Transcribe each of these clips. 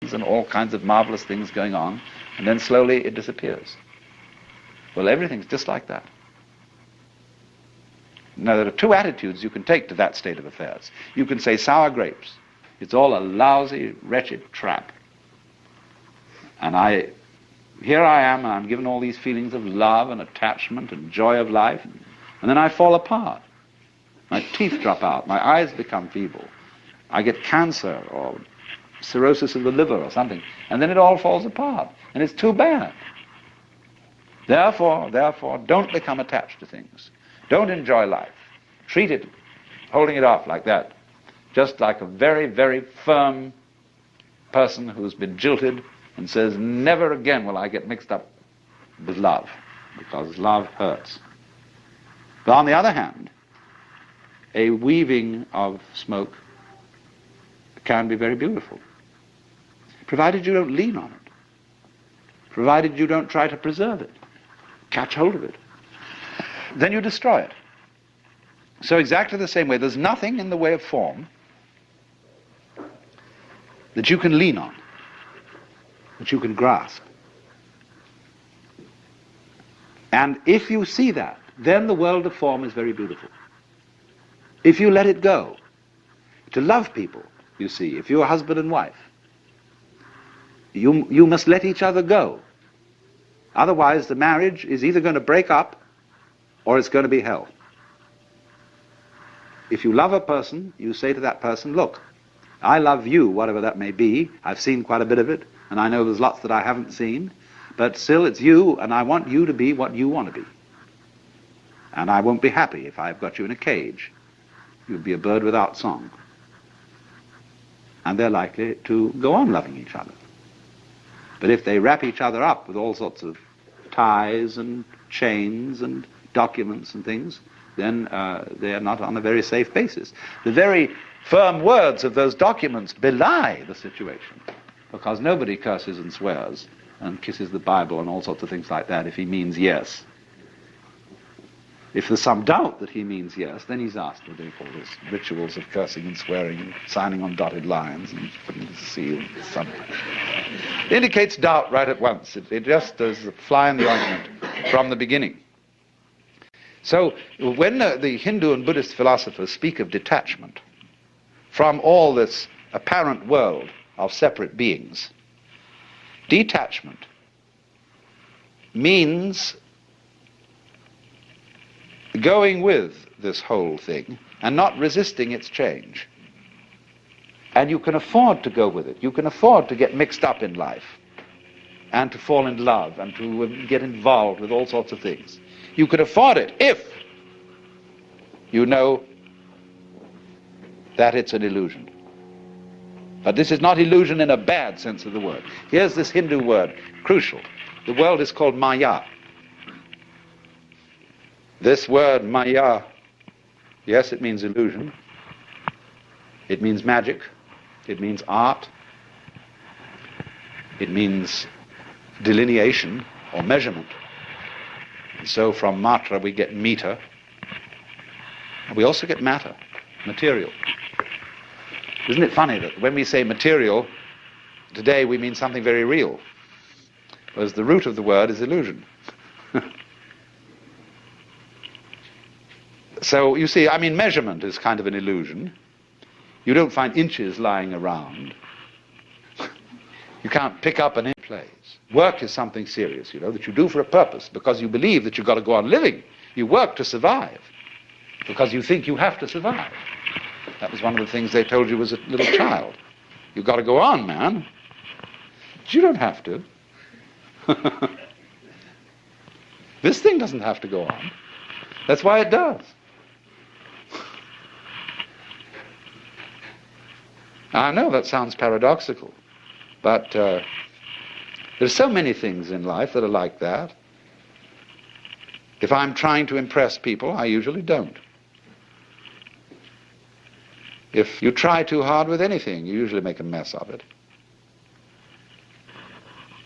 and all kinds of marvelous things going on, and then slowly it disappears. Well, everything's just like that. Now, there are two attitudes you can take to that state of affairs. You can say, sour grapes. It's all a lousy, wretched trap. And here I am, and I'm given all these feelings of love and attachment and joy of life, and then I fall apart. My teeth drop out, my eyes become feeble, I get cancer or cirrhosis of the liver or something, and then it all falls apart, and it's too bad. Therefore, don't become attached to things. Don't enjoy life. Treat it, holding it off like that, just like a very, very firm person who's been jilted and says, never again will I get mixed up with love, because love hurts. But on the other hand, a weaving of smoke can be very beautiful, provided you don't lean on it, provided you don't try to preserve it, catch hold of it. Then you destroy it. So exactly the same way, there's nothing in the way of form that you can lean on, that you can grasp. And if you see that, then the world of form is very beautiful. If you let it go, to love people, you see, if you're husband and wife, you must let each other go. Otherwise, the marriage is either going to break up or it's going to be hell. If you love a person, you say to that person, look, I love you, whatever that may be. I've seen quite a bit of it, and I know there's lots that I haven't seen, but still it's you, and I want you to be what you want to be. And I won't be happy if I've got you in a cage. You'll be a bird without song. And they're likely to go on loving each other. But if they wrap each other up with all sorts of ties and chains and documents and things, then they are not on a very safe basis. The very firm words of those documents belie the situation, because nobody curses and swears and kisses the Bible and all sorts of things like that if he means yes. If there's some doubt that he means yes, then he's asked to do all these rituals of cursing and swearing and signing on dotted lines and putting the seal and something. It indicates doubt right at once. It just does a fly in the ointment from the beginning. So when the Hindu and Buddhist philosophers speak of detachment from all this apparent world of separate beings, detachment means going with this whole thing and not resisting its change. And you can afford to go with it. You can afford to get mixed up in life and to fall in love and to get involved with all sorts of things. You can afford it if you know that it's an illusion. But this is not illusion in a bad sense of the word. Here's this Hindu word, crucial. The world is called Maya. This word Maya, yes, it means illusion. It means magic. It means art. It means delineation or measurement. And so from matra we get meter. We also get matter, material. Isn't it funny that when we say material, today we mean something very real, whereas the root of the word is illusion. So you see, I mean, measurement is kind of an illusion. You don't find inches lying around. You can't pick up an inch place. Work is something serious, you know, that you do for a purpose, because you believe that you've got to go on living. You work to survive, because you think you have to survive. That was one of the things they told you as a little child. You've got to go on, man. But you don't have to. This thing doesn't have to go on. That's why it does. I know that sounds paradoxical, but there's so many things in life that are like that. If I'm trying to impress people, I usually don't. If you try too hard with anything, you usually make a mess of it.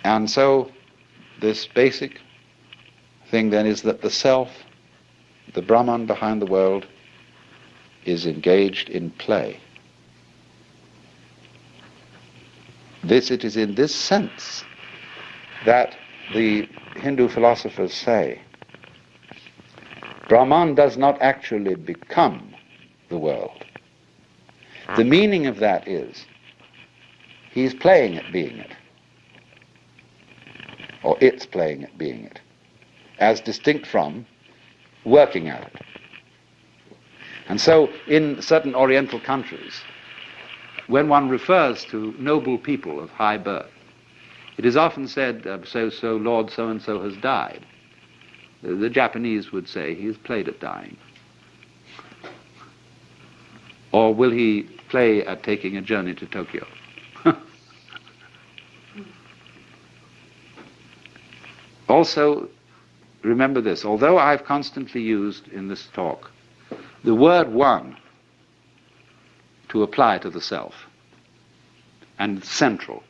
And so this basic thing then is that the self, the Brahman behind the world, is engaged in play. It is in this sense that the Hindu philosophers say Brahman does not actually become the world. The meaning of that is he's playing at being it, or it's playing at being it, as distinct from working at it. And so in certain Oriental countries, when one refers to noble people of high birth, it is often said, so Lord so-and-so has died. The Japanese would say he has played at dying. Or will he play at taking a journey to Tokyo? Also, remember this, although I've constantly used in this talk the word one to apply to the self, and central,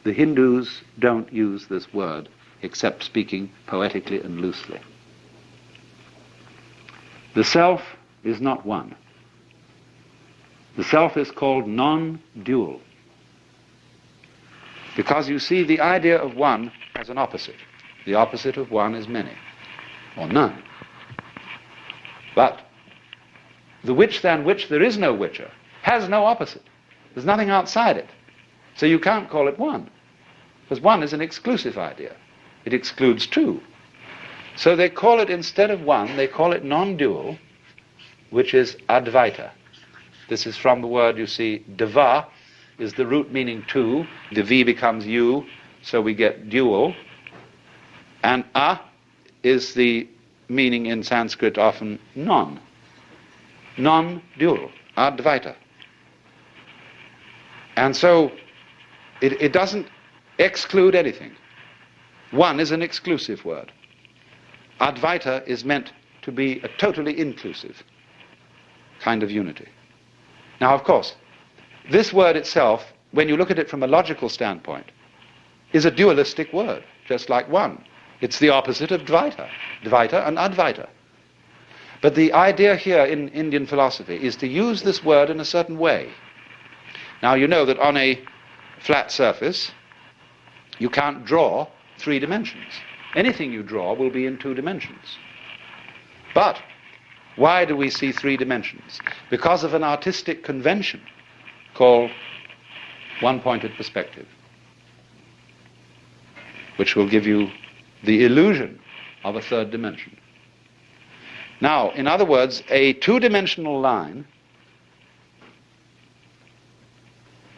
the Hindus don't use this word except speaking poetically and loosely. The self is not one. The self is called non-dual. Because you see, the idea of one has an opposite. The opposite of one is many, or none. But the which than which there is no whicher has no opposite. There's nothing outside it. So you can't call it one, because one is an exclusive idea. It excludes two. So they call it, instead of one, they call it non-dual, which is Advaita. This is from the word, you see, Deva is the root meaning two. The V becomes U, so we get dual. And A is the meaning in Sanskrit often non. Non-dual, Advaita. And so it doesn't exclude anything. One is an exclusive word. Advaita is meant to be a totally inclusive kind of unity. Now, of course, this word itself, when you look at it from a logical standpoint, is a dualistic word, just like one. It's the opposite of Dvaita, Dvaita and Advaita. But the idea here in Indian philosophy is to use this word in a certain way. Now, you know that on a flat surface, you can't draw 3 dimensions. Anything you draw will be in 2 dimensions. But why do we see 3 dimensions? Because of an artistic convention called one-pointed perspective, which will give you the illusion of a 3rd dimension. Now, in other words, a 2-dimensional line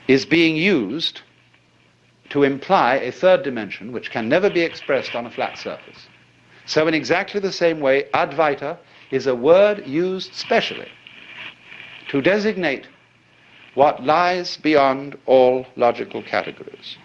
is being used to imply a 3rd dimension which can never be expressed on a flat surface. So in exactly the same way, Advaita is a word used specially to designate what lies beyond all logical categories.